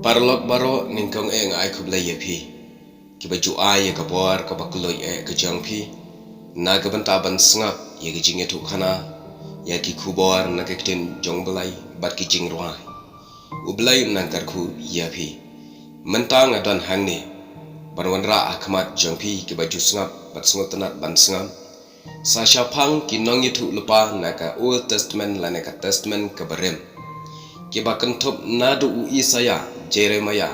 Barlok baro ningkong ai kublai ye phi. Ki baju ai ye kabor ka bakuloi ke jang phi. Na ka banta ban sngap ye ki jing tu khana. Ya ki kubor na ka tin jong belai bat ki jing ruai. Ublai nang kar khu ye phi. Mentang adan hang ni. Barwan ra akmat jang phi ki baju sngap bat sngot tanat ban sngam. Sa syapang ki nong ye tu lupa na ka Old Testament la na ka Testament ka barem. Ki bakan top nadu u Isaya Jeremiah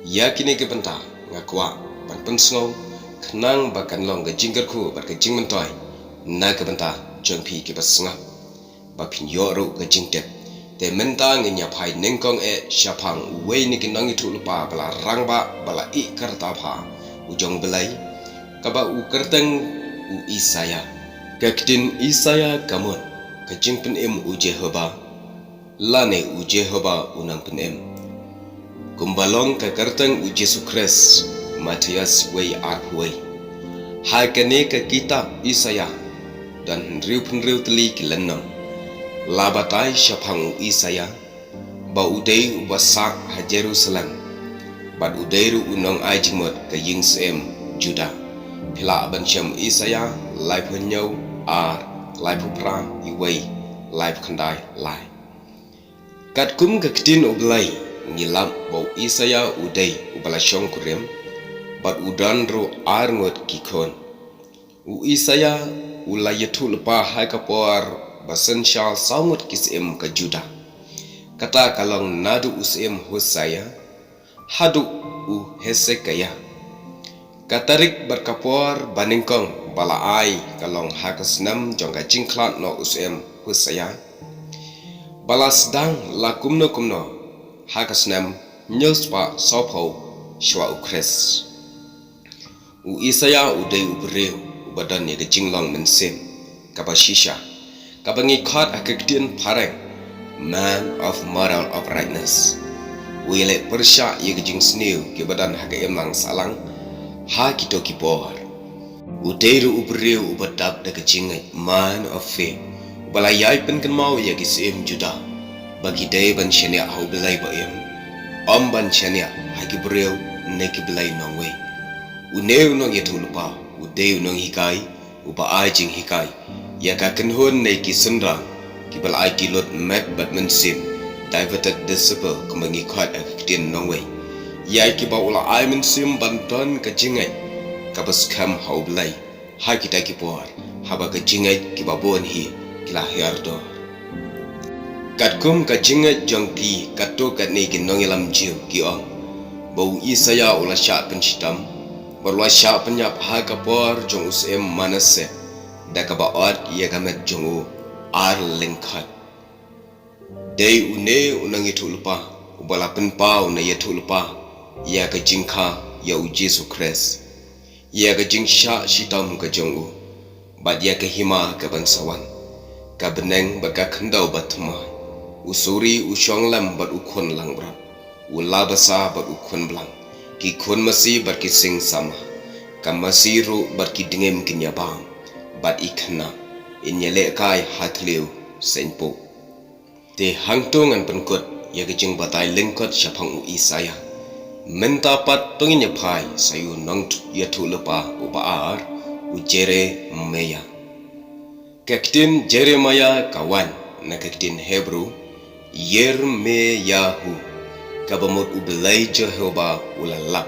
ya kini ke benta ngakwa ban pensngau khnang bakan long ga jinggar khu bat ka jing mentoy na ke benta jongphi ke basnga ba phin yoru ga jingtep te menta ngenya phai nengkong syapang wei ni kinang itu lupa bala rangba bala I karta pha ujong belai ka ba u kerteng u Isaya kaktin Isaya kamun ka jingpen u Jehova lane u Jehova unang penem kumbalong ka kartang u Jesu Christ Matias wei arhuai hakane ka kitab Isaya dan riu teli kilenong labatai syapang u Isaya ba udai u basak ha Jerusalem bad udai ru unong ai jingmot ka yingsem Juda pila ban syam Isaya lai phanyau lai phupra iwei lai khandai lai kat kum ka ktin oblai ngilap bau Isaya udai ubala syong kurem bat udan ro arngot kikon u Isaya ulayatu lepa hai kapor basen syal samut kisem ka Juda kata kalong nadu usem Hosea hadu u Hesekaya katarik berkapor baningkong bala ai kalong hakasnam jongga jingklat no usem Hosea balas dang la kumno hakasnam nyospa sopho shwa ukres u Isaya udai ubreu badan ye jinglong mensem kabashisha kabangi khat akaktian pareng man of moral uprightness wile persha ye jing sneu ke badan haka emlang salang ha kito kipor udai ru ubreu ubadap da jingai man of faith balayai pen kan mau ya kisem Juda bagi day ban shania hau belai ba em om ban shania hagi breu neki belai nongwe uneu nong yetu lupa udeu nong hikai uba ajing hikai ya ka kenhon neki sundra kibal ai kilot met bat mensim diverted disciple kumangi khat aktin nongwe ya kiba ula ai mensim banton ka jingai kabas kam hau belai ha kita kipor haba ka jingai kiba bon hi kila hiardo katkum ka jingat jongpi kato katne ginong ilam jiu kiong bau Isaya ula sya pensitam berwa sya penyap ha kapor jong usem manase dakabaot ya gamet jongu ar lengkhat dei une unang itu lupa ubala penpau na yetu lupa ya ka jingkha ya u Jesu Christ ya ka jingsha sitam ka jongu bad ya ka hima ka bansawan ka beneng baka khendau batma usuri usyong lam bat ukon lang bra ulabasa bat ukon blang ki kon masi bat ki sing sama kamasiru bat ki dingem kinyabang bat ikhna inyele kai hatleu senpo te hangtongan penkot ya gejing batai lengkot syapang u Isaya menta pat tongin yapai sayu nong ya tu lepa ubaar ujere meya kaktin Jeremiah kawan na kaktin Hebrew Yermeyahu kabamot ubelai Jehova ulalap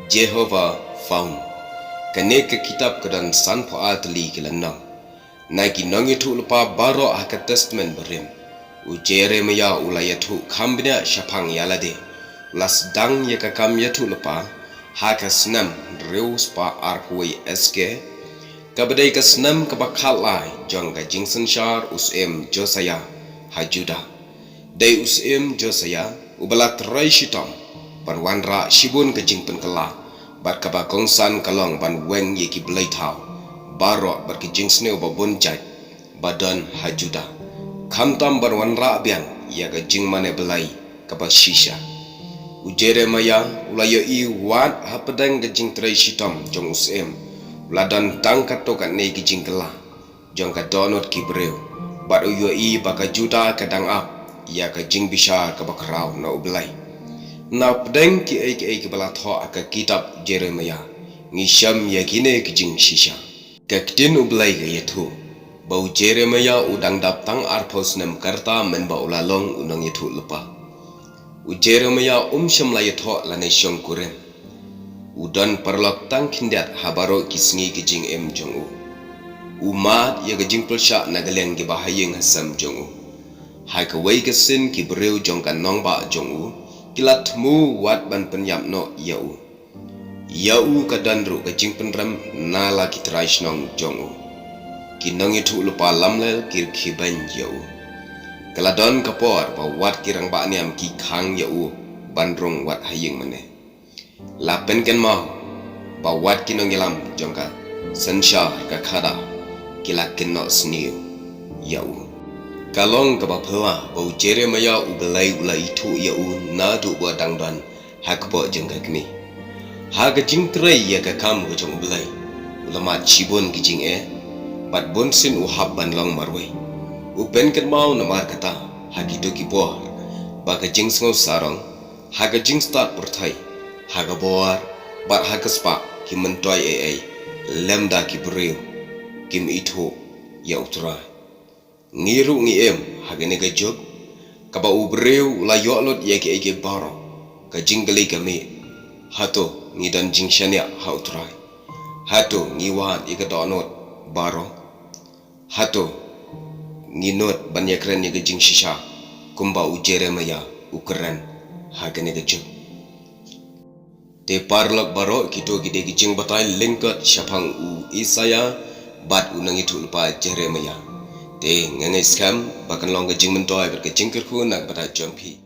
Jehova found kane ke kitab kedan san paatli kilanang nagi nong itu lupa baro haka testament berim u Jeremiah ulayatu kambina syapang yalade ulas dang ya kakam yatu lupa haka snam reus pa arhui eske kabadai ka snam kabakhalai jongga jingsen shar usem Josiah hajuda dai usem Josiah ubalat rai shitam panwanra shibun ke jingpen kala bat kaba kongsan kalong ban weng ye ki blai thau baro bat ki jingsne ba bonjat badan hajuda khamtam barwanra biang ya ga jingmane belai kaba shisha u Jeremiah ulayo I wat hapadang ke jing trai shitam jong usem ladan tangkat tokat ne ki jingkela jong ka donot ki breu bat u yo I baka juda kadang ap ya ka jing bisha ka bakrau na ublai Na pedeng ki ai bala tho aka kitab Jeremia ngisham ya gine kijing shisha kaktin ublai ga yethu bau Jeremia udang daptang arpos nem karta men ba ulalong unang yethu lupa u Jeremia sham la yetho la ne shong kuren udan parlok tang kindat habaro kisngi kijing jongu umat ya gajing pulsha nagaleng gi bahayeng hasam jongu hai ka wei ka sin ki breu jong kan nong ba jongu kilat mu wat ban penyap no yau ka danru ka jing penram na la ki traish nong jongu ki nong itu lupa lamlel kir ki ban yau kaladon ka por ba wat kirang ba niam ki khang yau bandrong wat hayeng mane la pen ken mau ba wat ki nong ilam jongka sansha ka khada kila ken no sniu yau kalong ka ba phwa bau Jeremia ublai ulai thu yau na du ba dangdan hakbo jengka kni ha ga jing trai ya ka kam go jong ublai ulama chibon ki jing bat bon sin u hab ban long marwai u pen ken mau na mar kata ha ki do ki bo ba ka jing sngo sarong ha ga jing start purthai ha ga boar bat ha ka spa ki mentoi lemda ki breu kim itho ya utra ngiru ngi hagene ga jog ka ba ubreu la yolot ye ke baro ka jingle ka me hato ni dan jingshania ha utra hato ni wan ika donot baro hato ni not banyakran ye ga jingshisha kumba u Jeremia ukran hagene ga jog te parlak baro kito gide gi jing batai lingkot shapang u Isaya bat unang itu lupa Jeremia te ngangai skam bakan long ga jing mentoi ber ga jing kerku nak bata jompi